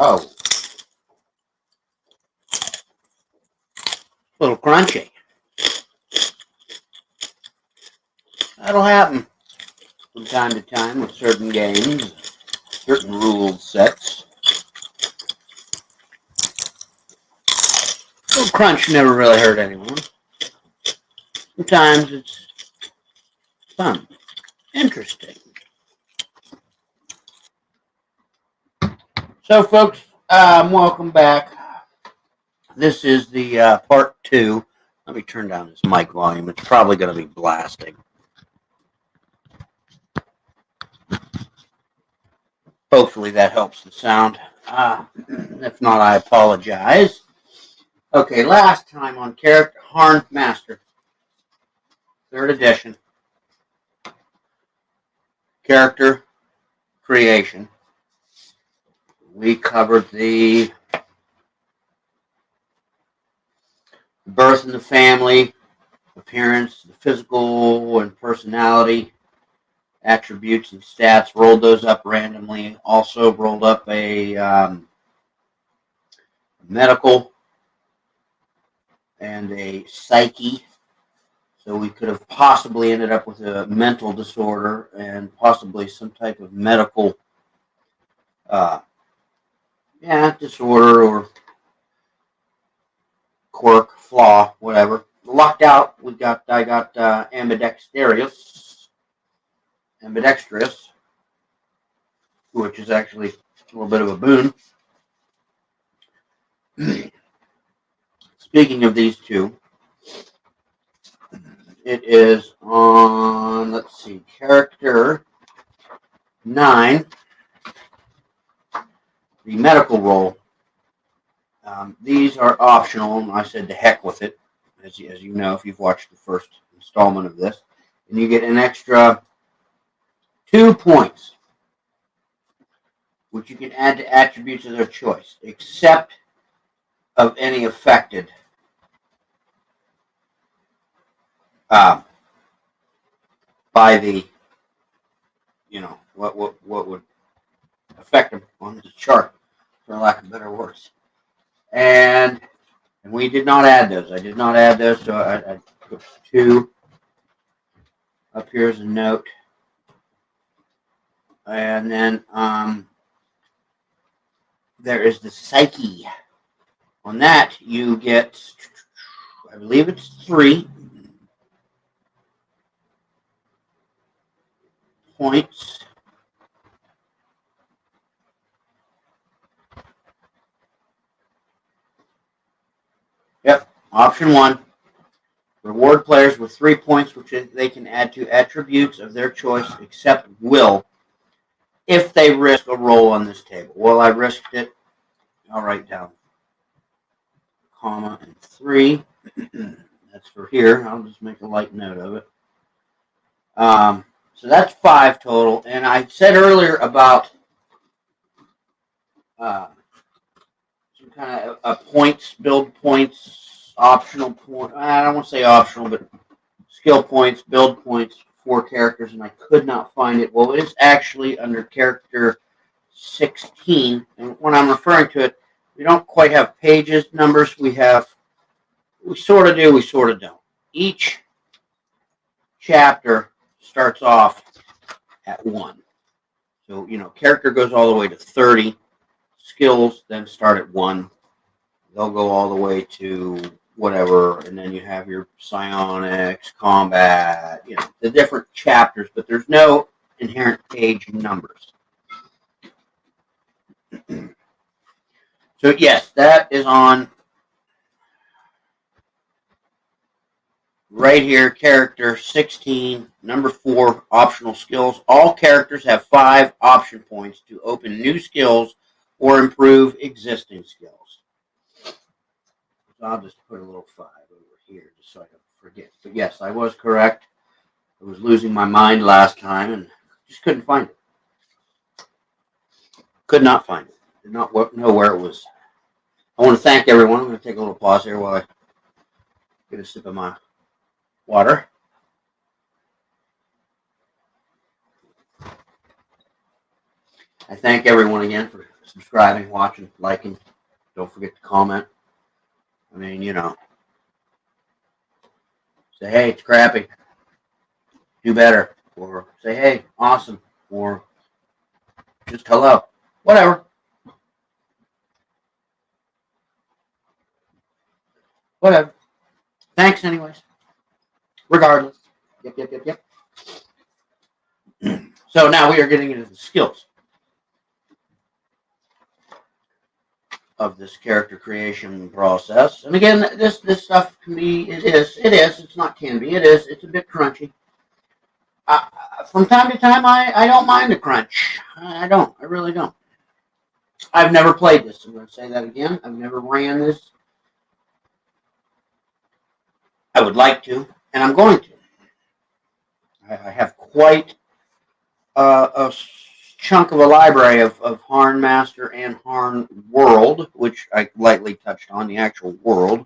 Oh, a little crunchy. That'll happen from time to time with certain games, certain rule sets. A little crunch never really hurt anyone. Sometimes it's fun, interesting. So, folks, welcome back. This is the part 2. Let me turn down this mic volume. It's probably going to be blasting. Hopefully that helps the sound. If not, I apologize. Okay, last time on HarnMaster, 3rd edition, character creation. We covered the birth in the family, appearance, the physical and personality, attributes and stats, rolled those up randomly. Also rolled up a medical and a psyche. So we could have possibly ended up with a mental disorder and possibly some type of medical disorder or quirk, flaw, whatever. Lucked out. I got ambidextrous, which is actually a little bit of a boon. Speaking of these two, it is on, let's see, character 9, the medical role. These are optional, and I said to heck with it, as you know if you've watched the first installment of this. And you get an extra 2 points, which you can add to attributes of their choice, except of any affected by the, what would affect them on this chart, for lack of better words. And we did not add those. I did not add those, so I put 2 up here as a note. And then there is the psyche. On that, you get, I believe it's 3 points. Yep, option 1. Reward players with 3 points, which they can add to attributes of their choice, except will, if they risk a roll on this table. Well, I risked it. I'll write down comma and 3. That's for here. I'll just make a light note of it. So that's 5 total. And I said earlier about some kind of points, build points, optional point. I don't want to say optional, but skill points, build points for characters, and I could not find it. Well, it is actually under character 16. And when I'm referring to it, we don't quite have pages, numbers. We sort of do, we sort of don't. Each chapter starts off at 1. So, character goes all the way to 30. Skills then start at 1. They'll go all the way to whatever, and then you have your psionics, combat, the different chapters, but there's no inherent page numbers. So, yes, that is on right here, character 16, number 4, optional skills. All characters have 5 option points to open new skills or improve existing skills. So I'll just put a little 5 over here just so I don't forget. But yes, I was correct. I was losing my mind last time and just couldn't find it. Could not find it. Did not know where it was. I want to thank everyone. I'm going to take a little pause here while I get a sip of my water. I thank everyone again for subscribing, watching, liking. Don't forget to comment. I mean, you know, say, hey, it's crappy. Do better. Or say, hey, awesome. Or just hello. Whatever. Whatever. Thanks, anyways. Regardless. Yep. So now we are getting into the skills of this character creation process. And again, this stuff can be, it's not can be, it's a bit crunchy. From time to time, I don't mind the crunch. I really don't. I've never played this. I'm going to say that again. I've never ran this. I would like to, and I'm going to. I have quite a chunk of a library of HarnMaster and Harn World, which I lightly touched on, the actual world.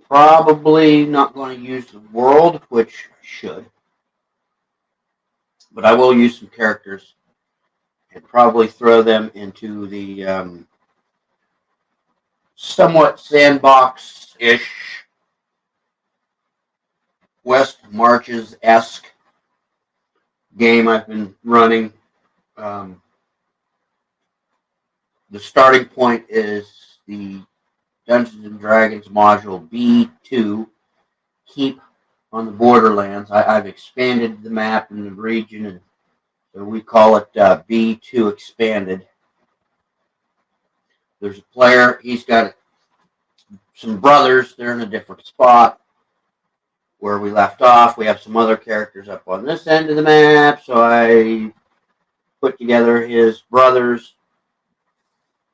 Probably not going to use the world, which I should. But I will use some characters and probably throw them into the somewhat sandbox-ish, West Marches-esque game I've been running. The starting point is the Dungeons and Dragons module B2, Keep on the Borderlands. I've expanded the map and the region, and so we call it B2 Expanded. There's a player, he's got some brothers, they're in a different spot where we left off. We have some other characters up on this end of the map, so I put together his brothers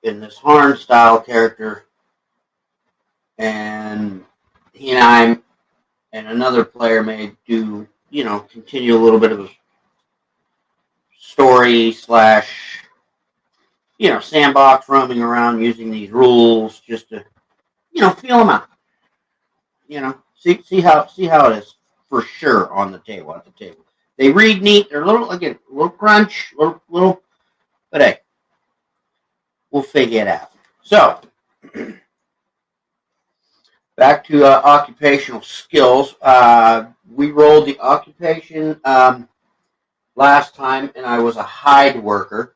in this Harn style character, and he and I and another player may do, you know, continue a little bit of a story slash, you know, sandbox, roaming around using these rules just to, you know, feel them out. You know, see how it is for sure on the table, at the table. They read neat. They're a little crunch, little, but hey, we'll figure it out. So, back to occupational skills. We rolled the occupation last time, and I was a hide worker.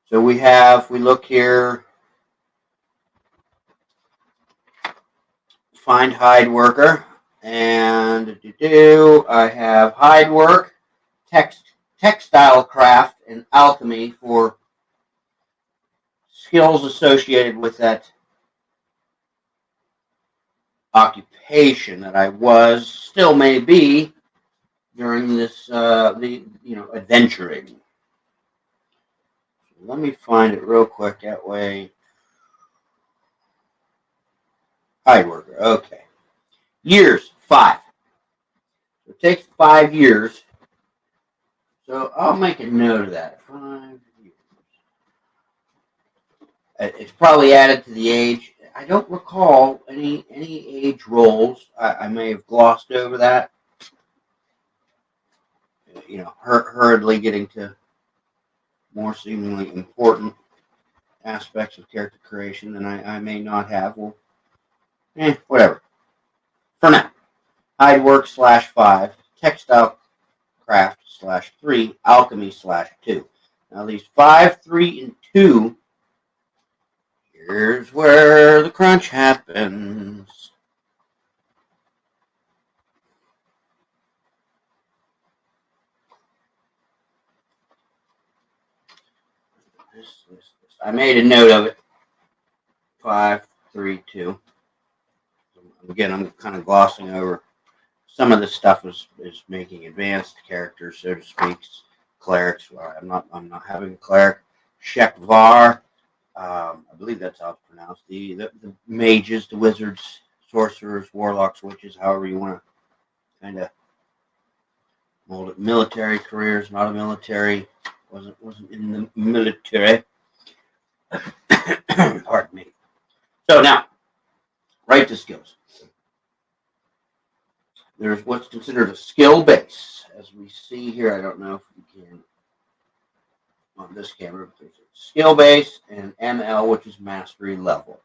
So we look here, find hide worker, and I have hide work, textile craft, and alchemy for skills associated with that occupation that I still may be during this adventuring. Let me find it real quick that way. Hide worker, okay. Years, 5. It takes 5 years. So I'll make a note of that. 5 years. It's probably added to the age. I don't recall any age rolls. I may have glossed over that. You know, hurriedly getting to more seemingly important aspects of character creation than I may not have. Well, whatever. For now, hide work /5, textile craft /3, alchemy /2. Now these 5, 3, and 2. Here's where the crunch happens. This. I made a note of it. 5, 3, 2. Again, I'm kind of glossing over some of this stuff. Is making advanced characters, so to speak. Clerics. I'm not having a cleric. Shekvar. I believe that's how it's pronounced. The mages, the wizards, sorcerers, warlocks, witches, however you want to kind of mold it. Military careers, not a military. Wasn't in the military. Pardon me. So now, right to skills. There's what's considered a skill base. As we see here, I don't know if we can on this camera, but there's a skill base and ML, which is mastery level.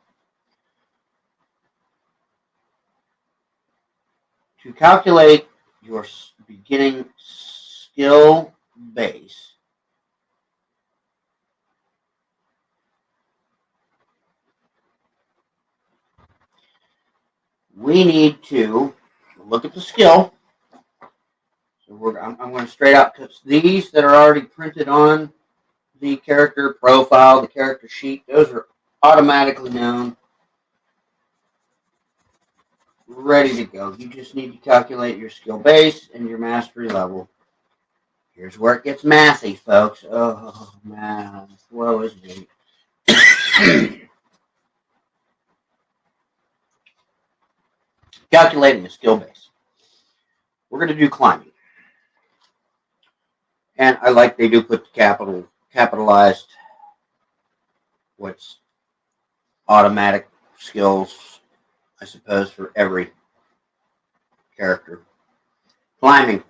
To calculate your beginning skill base, we need to look at the skill. So I'm going to straight out, because these that are already printed on the character profile, the character sheet, those are automatically known, ready to go. You just need to calculate your skill base and your mastery level. Here's where it gets mathy, folks. Oh, man. Woe is me. Calculating the skill base. We're going to do climbing. And I like they do put the capitalized what's automatic skills, I suppose, for every character. Climbing.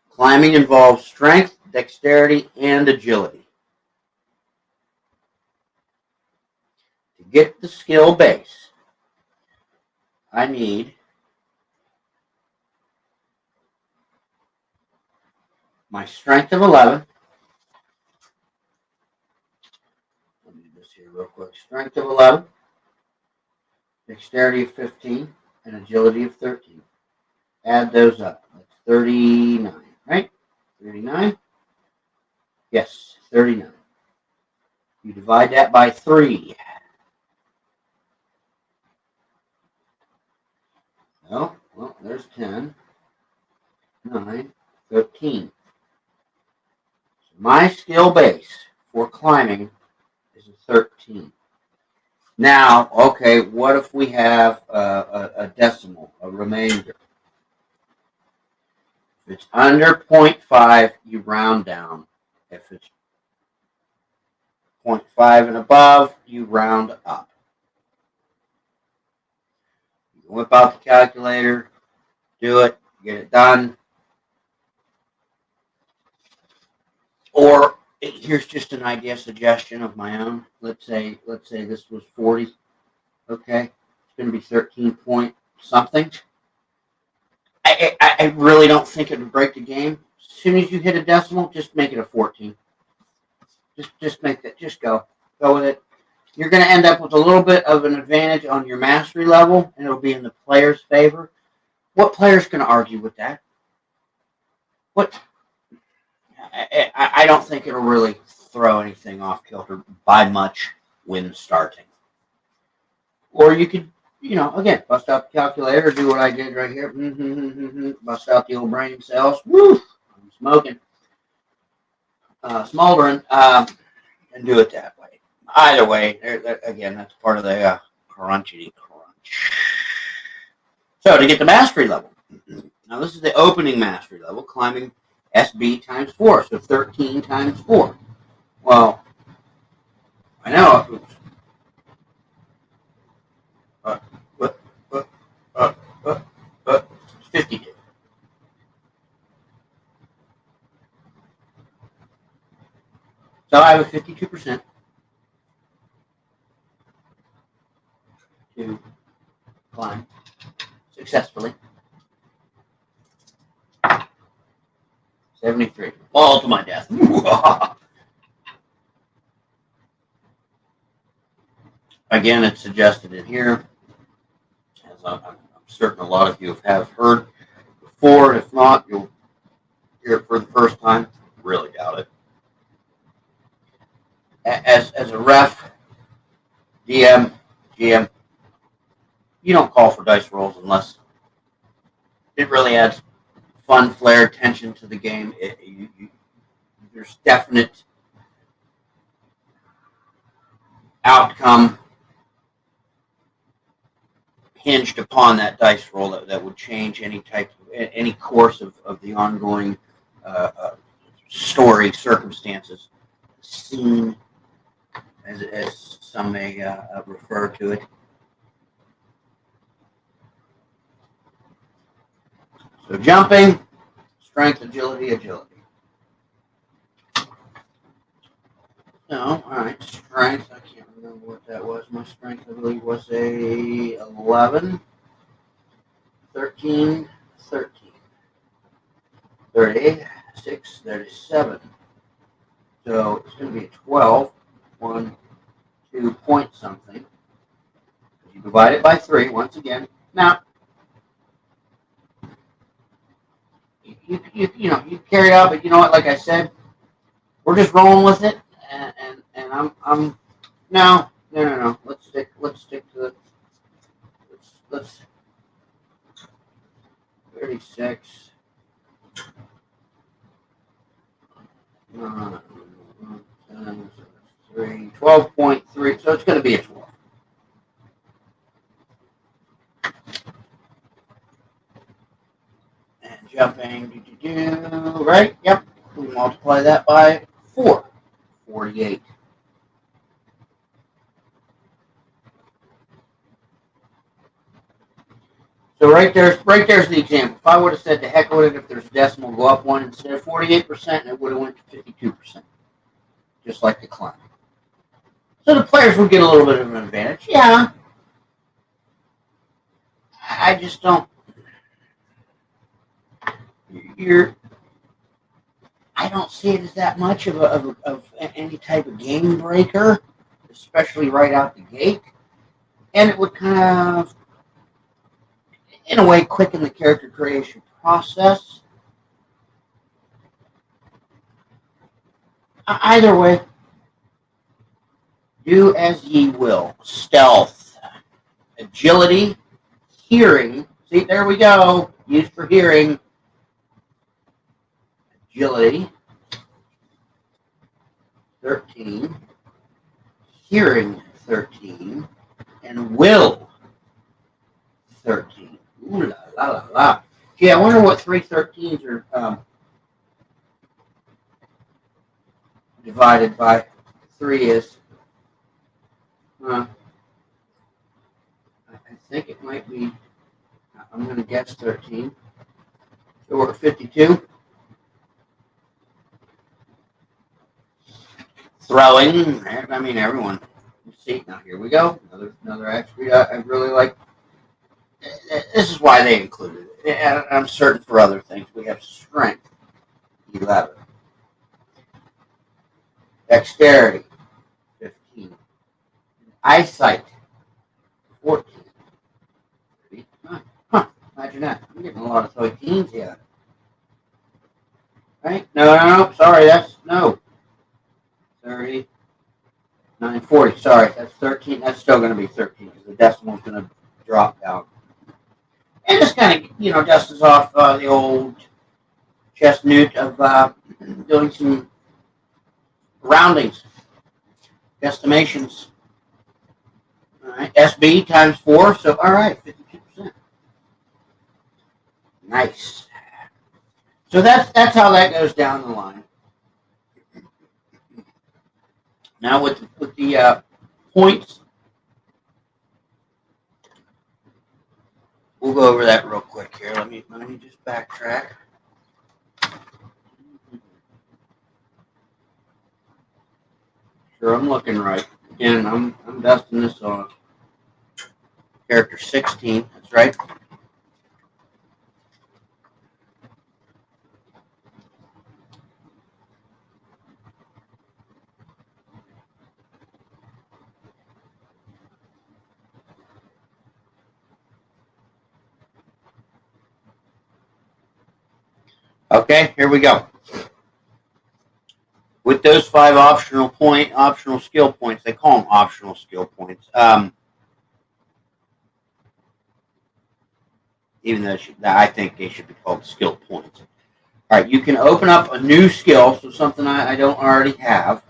Climbing involves strength, dexterity, and agility. To get the skill base, I need my strength of 11. Let me do this here real quick. Strength of 11, dexterity of 15, and agility of 13. Add those up. That's 39, right? 39? Yes, 39. You divide that by 3. Oh, well, there's 10, 9, 13. So my skill base for climbing is a 13. Now, okay, what if we have a decimal, a remainder? If it's under 0.5, you round down. If it's 0.5 and above, you round up. You can whip out the calculator, do it, get it done. Or here's just an idea, suggestion of my own. Let's say this was 40. Okay, it's going to be 13 point something. I really don't think it would break the game. As soon as you hit a decimal, just make it a 14. Just make that. Just go with it. You're going to end up with a little bit of an advantage on your mastery level, and it'll be in the player's favor. What player's going to argue with that? What? I don't think it'll really throw anything off kilter by much when starting. Or you could, again, bust out the calculator, do what I did right here. Bust out the old brain cells. Woo! I'm smoking. Smoldering. And do it that way. Either way, again, that's part of the crunchity crunch. So to get the mastery level, now this is the opening mastery level, climbing SB times 4, so 13 times 4. Well, I know. Oops. 52. So I have a 52% to climb successfully. 73. Fall to my death. Again, it's suggested in here, as I'm certain a lot of you have heard before. If not, you'll hear it for the first time. Really doubt it. As a ref, DM, GM, you don't call for dice rolls unless it really adds fun, flair, tension to the game. There's definite outcome hinged upon that dice roll that would change any course of the ongoing story, circumstances, scene, as some may refer to it. So jumping, strength, agility, agility. No, all right, strength. I can't remember what that was. My strength, I believe, was a 11, 13, 13, 36, 37. So it's going to be a 12, 1, 2 point something. You divide it by 3 once again. Now, you carry it out, but you know what? Like I said, we're just rolling with it, and I'm no. Let's stick to the let's 36. 12.3. So it's going to be a 12. And jumping, right? Yep. We multiply that by 4. 48. So right there's the example. If I would have said, the heck with it, if there's a decimal, go up 1 instead of 48%, and it would have went to 52%. Just like the climb. So the players would get a little bit of an advantage. Yeah. I just don't. I don't see it as that much of any type of game breaker, especially right out the gate. And it would kind of, in a way, quicken the character creation process. Either way, do as ye will. Stealth, agility, hearing. See, there we go. Used for hearing. Agility, 13. Hearing, 13. And will, 13. Ooh la la la la. Gee, I wonder what 3 13s are divided by 3 is. I think it might be, I'm going to guess 13. So we're at 52. Throwing, I mean, everyone. See, now here we go. Another attribute I really like. This is why they included it. And I'm certain for other things. We have strength, 11. Dexterity, 15. Eyesight, 14. 39. Huh, imagine that. I'm getting a lot of 13s here. Right? No, sorry, that's, no. 30, 9, 40. Sorry, that's 13. That's still going to be 13 because the decimal is going to drop down. And just kind of, dusts off the old chest newt of doing some roundings, estimations. All right, SB times 4. So, all right, 52%. Nice. So that's how that goes down the line. Now with the points, we'll go over that real quick here. Let me just backtrack. Sure, I'm looking right. Again, I'm dusting this off. Character 16. That's right. Okay, here we go. With those 5 optional skill points, they call them optional skill points. Even though I think they should be called skill points. All right, you can open up a new skill, so something I don't already have,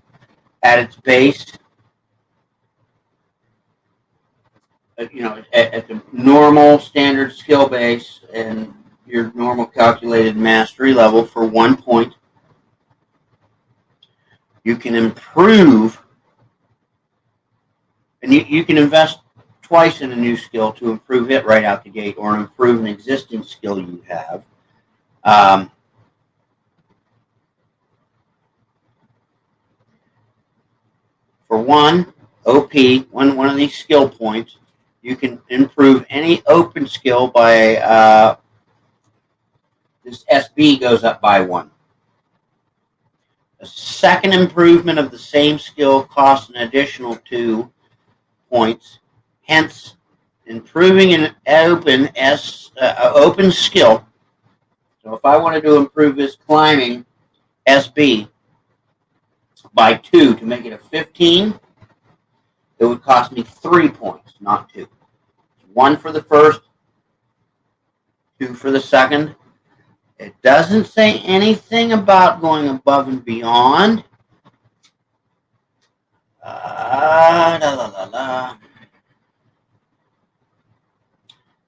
at its base. At the normal standard skill base and your normal calculated mastery level for 1 point. You can improve, and you can invest twice in a new skill to improve it right out the gate, or improve an existing skill you have. Um, for one OP, one of these skill points, you can improve any open skill by this SB goes up by 1. A second improvement of the same skill costs an additional 2 points. Hence, improving an open skill. So if I wanted to improve this climbing SB by 2 to make it a 15, it would cost me 3 points, not 2. 1 for the first, 2 for the second. It doesn't say anything about going above and beyond.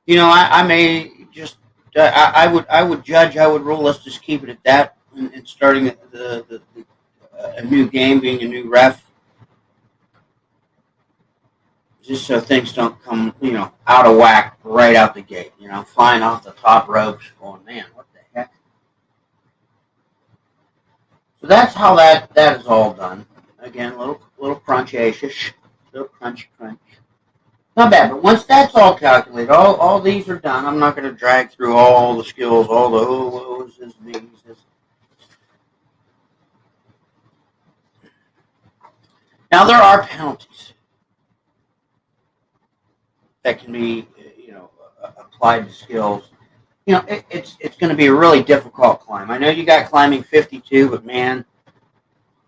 You know, I may just I would judge, I would rule. Let's just keep it at that. And starting a new game, being a new ref, just so things don't come out of whack right out the gate. Flying off the top ropes, going, man, what the heck? So that's how that is all done. Again, little crunch-ish, little crunch. Not bad, but once that's all calculated, all these are done. I'm not going to drag through all the skills, all the O's, N's. Now there are penalties that can be, applied to skills. It's going to be a really difficult climb. I know you got climbing 52, but man,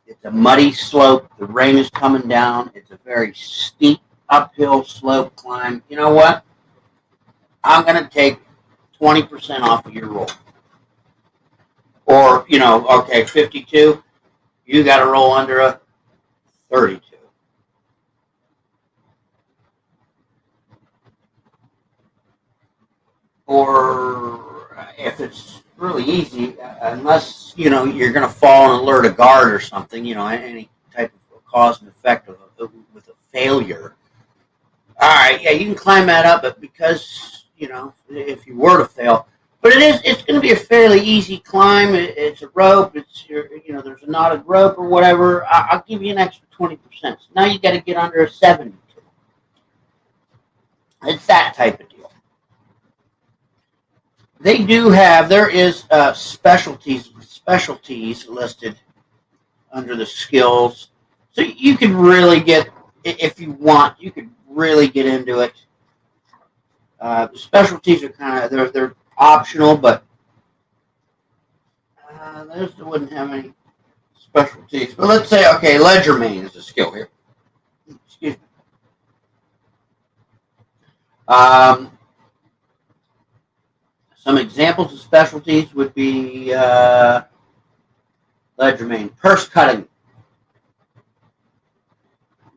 it's a muddy slope. The rain is coming down. It's a very steep uphill slope climb. You know what? I'm going to take 20% off of your roll. Or, okay, 52, you got to roll under a 32. Or if it's really easy, unless, you're going to fall and alert a guard or something, any type of cause and effect with a failure. All right, yeah, you can climb that up, but because, if you were to fail, but it's going to be a fairly easy climb. It's a rope. There's a knotted rope or whatever. I'll give you an extra 20%. So now you got to get under a 72. It's that type of deal. There is specialties listed under the skills. So you could really get, if you want, you could really get into it. The specialties are kind of, they're optional, but those wouldn't have any specialties. But let's say, okay, ledger main is a skill here. Excuse me. Some examples of specialties would be ledger main, purse cutting,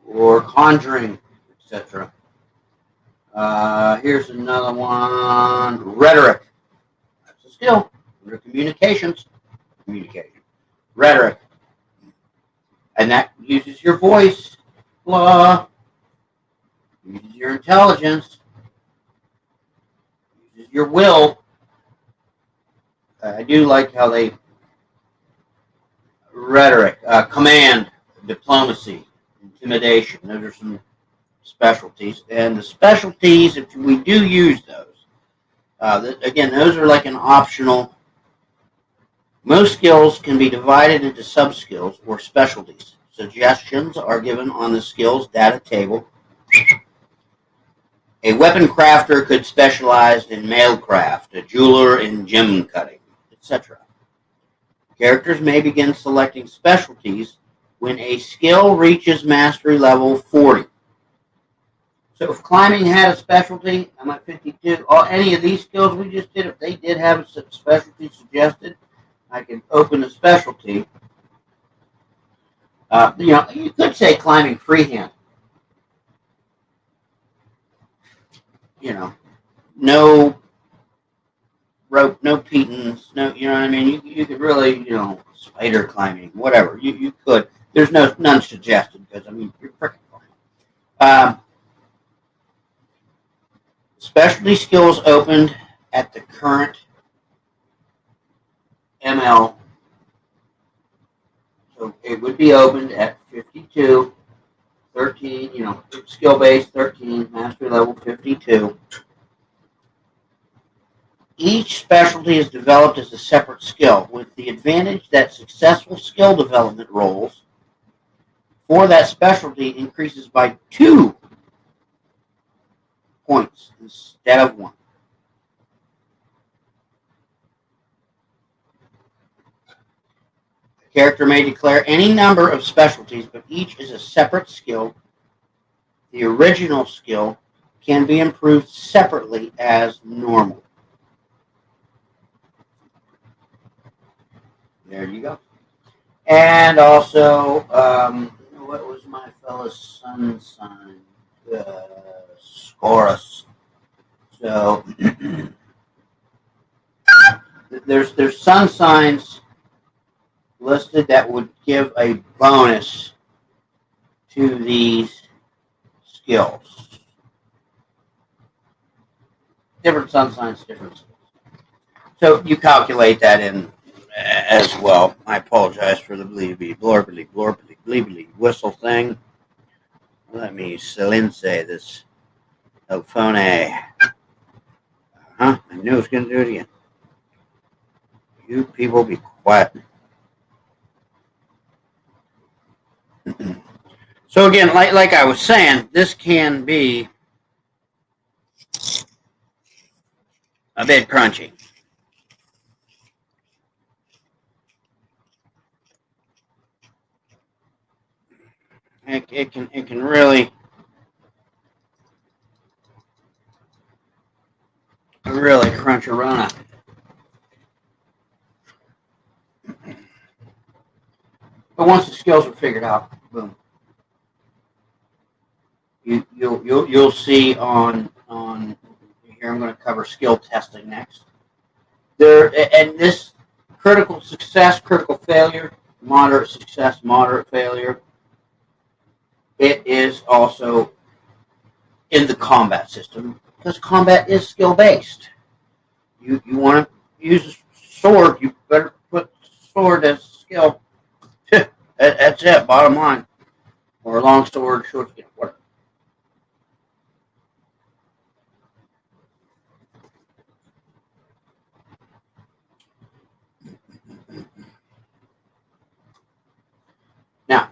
or conjuring, etc. Here's another one, rhetoric. That's a skill. Under communication. Rhetoric. And that uses your voice, uses your intelligence, uses your will. I do like how they rhetoric, command, diplomacy, intimidation. Those are some specialties. And the specialties, if we do use those, again, those are like an optional. Most skills can be divided into sub-skills or specialties. Suggestions are given on the skills data table. A weapon crafter could specialize in mailcraft, a jeweler in gem cutting, etc. Characters may begin selecting specialties when a skill reaches mastery level 40. So if climbing had a specialty, I'm at 52. Any of these skills we just did, if they did have a specialty suggested, I can open a specialty. You could say climbing freehand. No rope, no pitons, no, you know what I mean? You could really, spider climbing, whatever. You could. There's none suggested because, you're freaking climbing. Specialty skills opened at the current ml. So it would be opened at 52, 13, skill base 13, mastery level 52. Each specialty is developed as a separate skill, with the advantage that successful skill development rolls for that specialty increases by 2 points instead of 1. The character may declare any number of specialties, but each is a separate skill. The original skill can be improved separately as normal. There you go. And also, what was my fellow's sun sign? Scorus. So there's sun signs listed that would give a bonus to these skills. Different sun signs, different skills. So you calculate that in as well. I apologize for the bleebly whistle thing. Let me silence this phone. I knew I was going to do it again. You people be quiet. So again, like I was saying, this can be a bit crunchy. It can really crunch a run. But once the skills are figured out, boom. You'll see on here. I'm going to cover skill testing next. And this critical success, critical failure, moderate success, moderate failure. It is also in the combat system because combat is skill based. You want to use a sword, you better put sword as a skill. That's it, bottom line. Or a long sword, short, whatever. Now,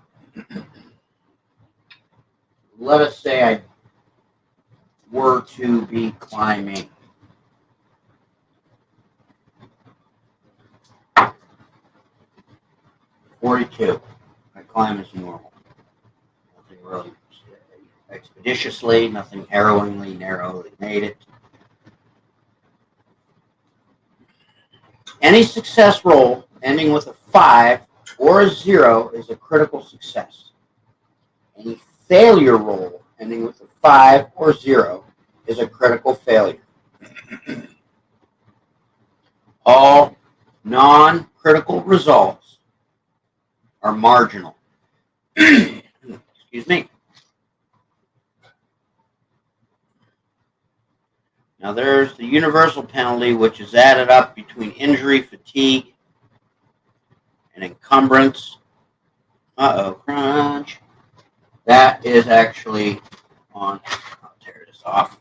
let us say I were to be climbing 42. I climb as normal. Nothing really expeditiously, nothing harrowingly, narrowly made it. Any success roll ending with a 5 or a 0 is a critical success. Any failure roll ending with a 5 or 0 is a critical failure. All non-critical results are marginal. Excuse me. Now there's the universal penalty, which is added up between injury, fatigue, and encumbrance. Crunch. That is actually on, I'll tear this off.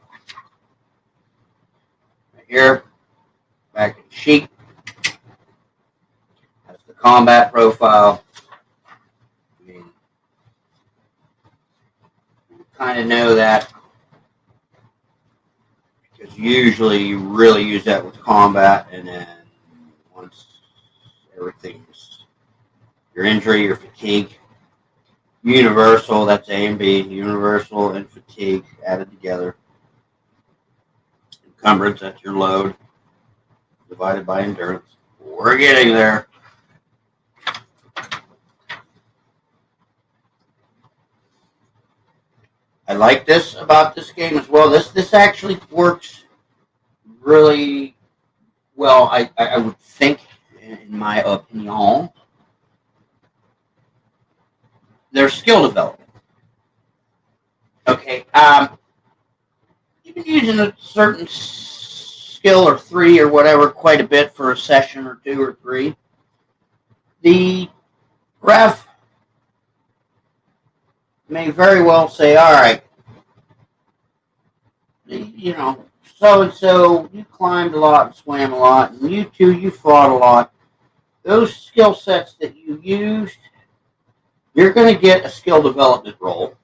Right here, back in the sheet. That's the combat profile. I mean, you kind of know that because usually you really use that with combat, and then once everything's your injury, your fatigue, universal, that's A and B, universal and fatigue added together. Encumbrance, that's your load, divided by endurance. We're getting there. I like this about this game as well. This actually works really well, I would think, in my opinion. There's skill development. Okay, you've been using a certain skill skill or 3 or whatever quite a bit for a session or 2 or 3, the ref may very well say, all right, so-and-so, you climbed a lot and swam a lot, and you two, you fought a lot. Those skill sets that you used, you're going to get a skill development roll.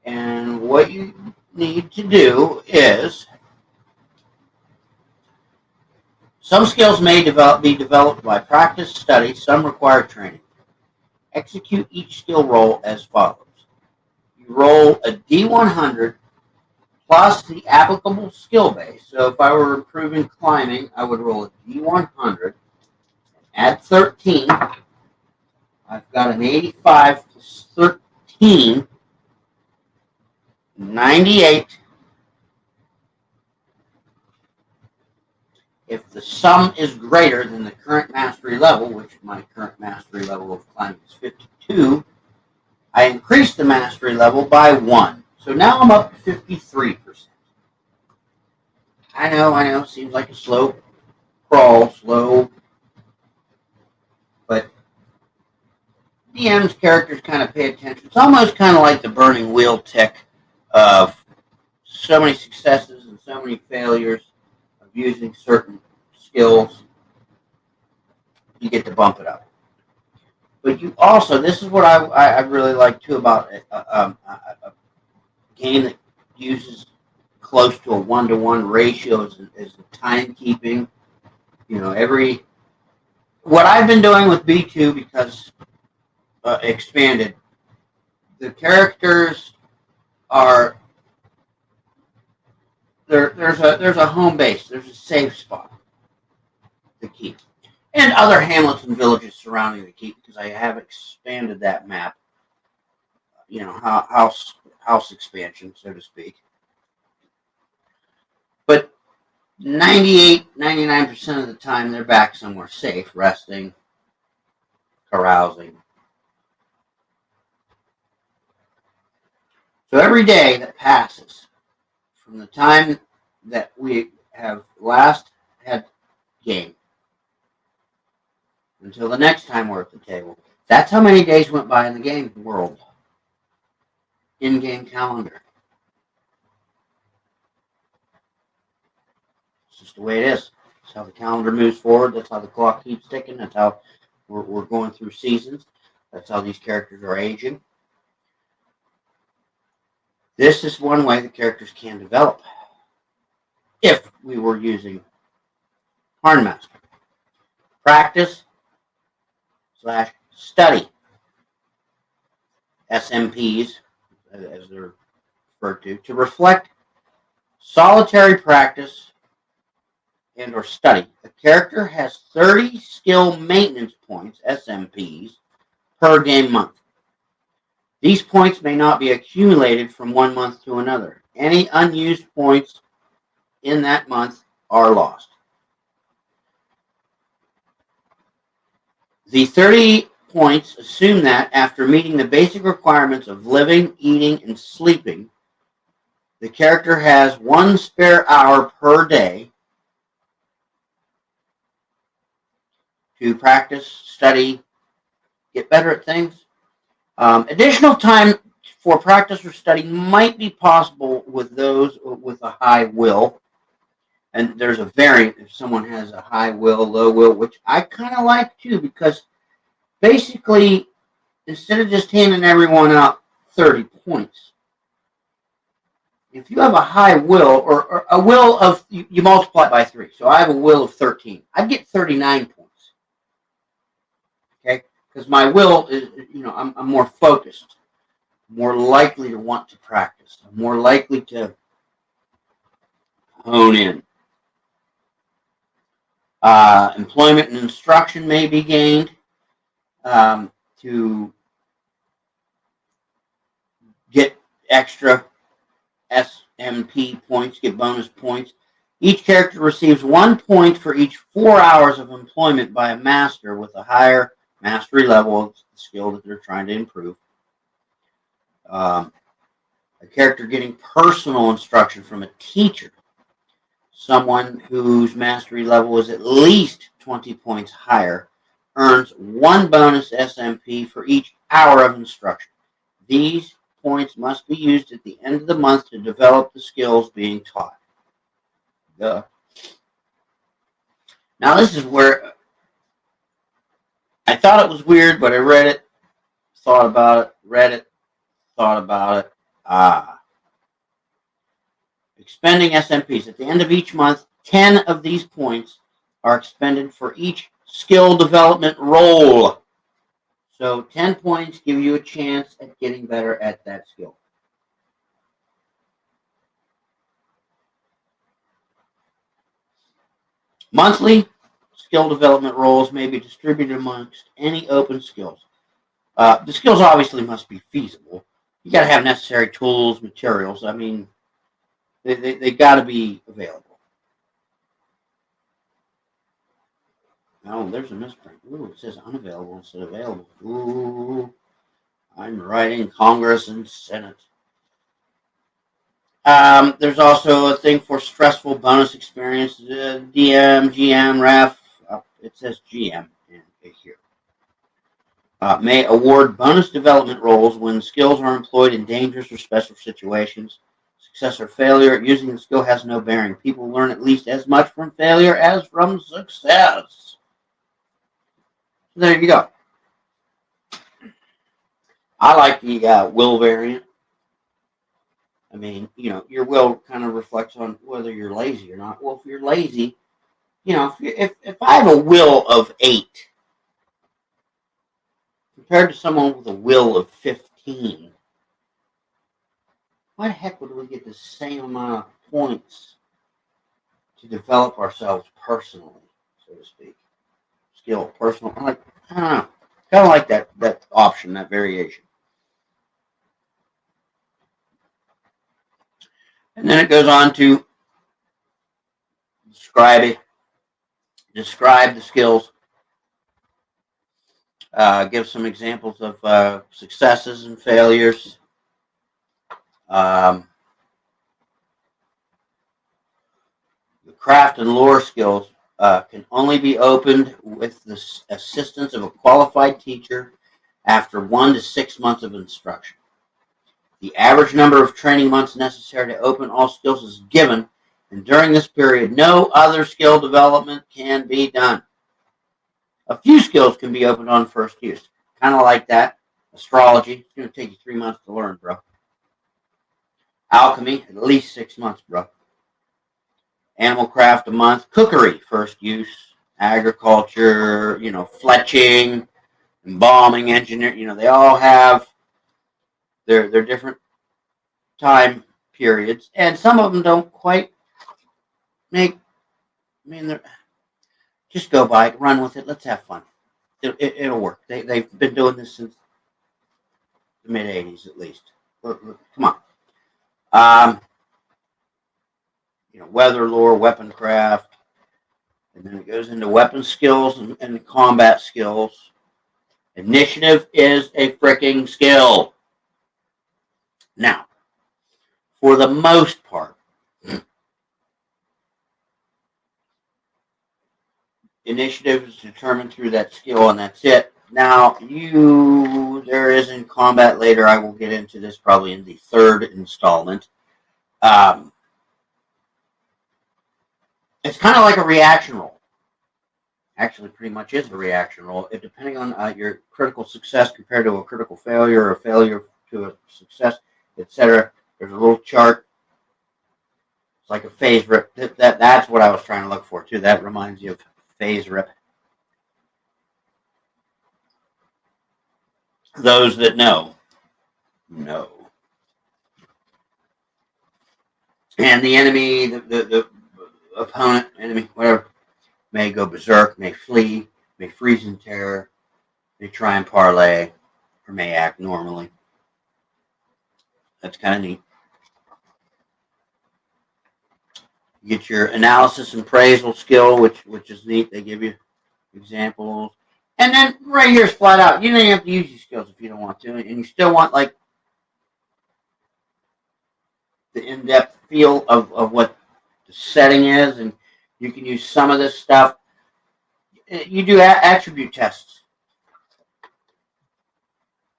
And what you need to do is, some skills may be developed by practice, study, some require training. Execute each skill roll as follows. You roll a D100 plus the applicable skill base. So if I were improving climbing, I would roll a D100, add 13. I've got an 85 plus 13, 98. If the sum is greater than the current mastery level, which my current mastery level of climbing is 52, I increase the mastery level by 1. So now I'm up to 53%. I know, seems like a slow crawl, but DM's characters kind of pay attention. It's almost kind of like the burning wheel tick of so many successes and so many failures of using certain skills. You get to bump it up. But you also, this is what I really like too about a game that uses close to a 1-to-1 ratio is timekeeping. What I've been doing with B2, because expanded, the characters are there's a home base, there's a safe spot to keep, and other hamlets and villages surrounding the keep, because I have expanded that map. House expansion, so to speak. But 99% of the time, they're back somewhere safe, resting, carousing. So every day that passes from the time that we have last had game until the next time we're at the table, that's how many days went by in the game world. In-game calendar. It's just the way it is. That's how the calendar moves forward. That's how the clock keeps ticking. That's how we're going through seasons. That's how these characters are aging. This is one way the characters can develop if we were using HarnMaster. Practice/study. SMPs, as they're referred to reflect solitary practice and or study. A character has 30 skill maintenance points, SMPs, per game month. These points may not be accumulated from one month to another. Any unused points in that month are lost. The 30 points assume that after meeting the basic requirements of living, eating, and sleeping, the character has 1 spare hour per day to practice, study, get better at things. Additional time for practice or study might be possible with those with a high will. And there's a variant if someone has a high will, low will, which I kind of like too, because basically, instead of just handing everyone out 30 points, if you have a high will, or a will of, you multiply it by 3. So I have a will of 13. I'd get 39 points. Okay? Because my will is, I'm more focused, more likely to want to practice, I'm more likely to hone in. Employment and instruction may be gained to get extra SMP points, get bonus points. Each character receives 1 point for each 4 hours of employment by a master with a higher mastery level of the skill that they're trying to improve. A character getting personal instruction from a teacher, someone whose mastery level is at least 20 points higher, earns 1 bonus SMP for each hour of instruction. These points must be used at the end of the month to develop the skills being taught. Duh. Now this is where I thought it was weird, but I read it, thought about it, read it, thought about it. Expending SMPs. At the end of each month, 10 of these points are expended for each skill development role. So 10 points give you a chance at getting better at that skill. Monthly skill development roles may be distributed amongst any open skills. The skills obviously must be feasible. You got to have necessary tools, materials. I mean, they got to be available. Oh, there's a misprint. Ooh, it says unavailable instead of available. Ooh, I'm writing Congress and Senate. There's also a thing for stressful bonus experience. DM, GM, ref. It says GM here. May award bonus development roles when skills are employed in dangerous or special situations. Success or failure using the skill has no bearing. People learn at least as much from failure as from success. So there you go. I like the will variant. I mean, your will kind of reflects on whether you're lazy or not. Well, if you're lazy, if I have a will of 8 compared to someone with a will of 15, why the heck would we get the same amount of points to develop ourselves personally, so to speak? Skill, personal. I don't know. Kind of like that option, that variation. And then it goes on to describe the skills. Give some examples of successes and failures. The craft and lore skills can only be opened with the assistance of a qualified teacher after 1 to 6 months of instruction. The average number of training months necessary to open all skills is given, and during this period, no other skill development can be done. A few skills can be opened on first use. Kind of like that. Astrology, it's going to take you 3 months to learn, bro. Alchemy, at least 6 months, bro. Animal craft, a month. Cookery, first use. Agriculture, fletching, embalming, engineering, they all have their different time periods, and some of them don't quite make. I mean, just go by it, run with it. Let's have fun. It'll work. They've been doing this since the mid '80s, at least. Come on. Weather lore, weapon craft, and then it goes into weapon skills and combat skills. Initiative is a freaking skill. Now, for the most part, initiative is determined through that skill, and that's it. Now, there is in combat later. I will get into this probably in the 3rd installment. It's kind of like a reaction roll. Actually, pretty much is a reaction roll. Depending on your critical success compared to a critical failure or a failure to a success, etc. There's a little chart. It's like a phase rip. That's what I was trying to look for, too. That reminds you of phase rip. Those that know. And the enemy, the opponent, enemy, whatever, may go berserk, may flee, may freeze in terror, may try and parlay, or may act normally. That's kind of neat. You get your analysis and appraisal skill, which is neat. They give you examples. And then right here is flat out. You don't have to use these skills if you don't want to. And you still want, like, the in-depth feel of what the setting is, and you can use some of this stuff. You do attribute tests.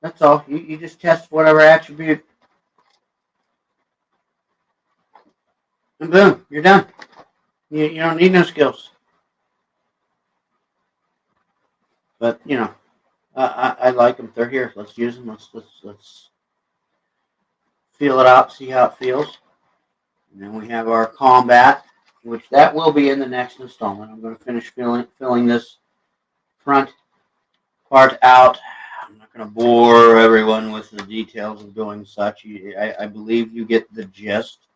That's all. You just test whatever attribute, and boom, you're done. You don't need no skills. But I like them. They're here. Let's use them. Let's feel it out. See how it feels. And then we have our combat, which that will be in the next installment. I'm going to finish filling this front part out. I'm not going to bore everyone with the details of doing such. I believe you get the gist.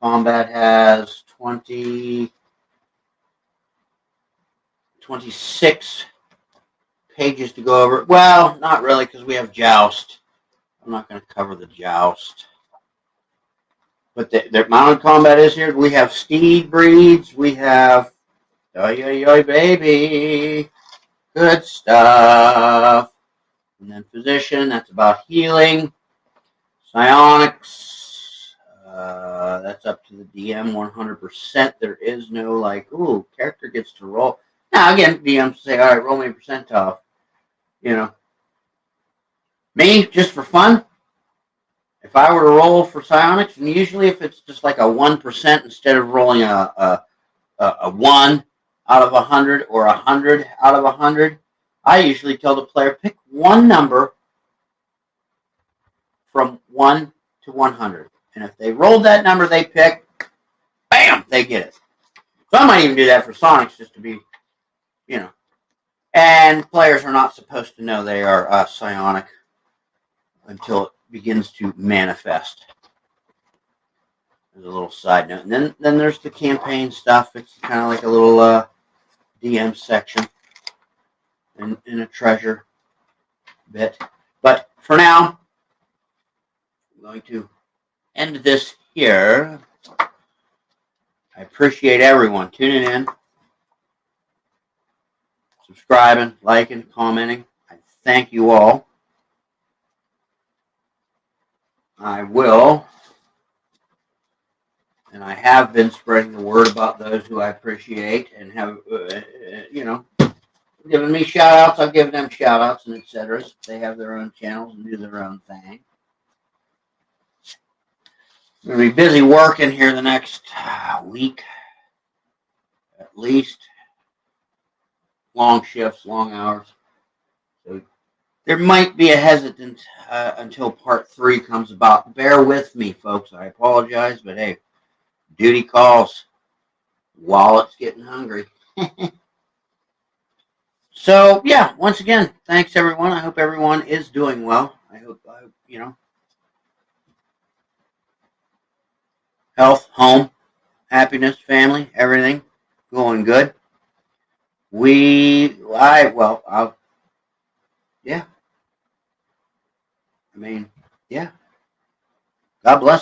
Combat has 26 pages to go over. Well, not really, because we have Joust. I'm not going to cover the Joust. But the mounted combat is here. We have steed breeds. We have, yo, baby. Good stuff. And then physician, that's about healing. Psionics, that's up to the DM 100%. There is no like, ooh, character gets to roll. Now, again, DMs say, all right, roll me a percentile. Me, just for fun, if I were to roll for psionics, and usually if it's just like a 1% instead of rolling a 1 out of 100 or 100 out of 100, I usually tell the player, pick one number from 1 to 100. And if they rolled that number they pick, bam, they get it. So I might even do that for Sonics just to be, And players are not supposed to know they are psionic until it begins to manifest. There's a little side note. And then there's the campaign stuff. It's kind of like a little DM section in a treasure bit. But for now, I'm going to end this here. I appreciate everyone tuning in, subscribing, liking, commenting. I thank you all. I will, and I have been spreading the word about those who I appreciate and have, given me shout-outs. I've given them shout-outs and etc. They have their own channels and do their own thing. I'm going to be busy working here the next week, at least. Long shifts, long hours. So there might be a hesitant until part 3 comes about. Bear with me, folks. I apologize, but hey, duty calls. Wallet's getting hungry. So, yeah, once again, thanks, everyone. I hope everyone is doing well. I hope health, home, happiness, family, everything going good. Yeah. God bless.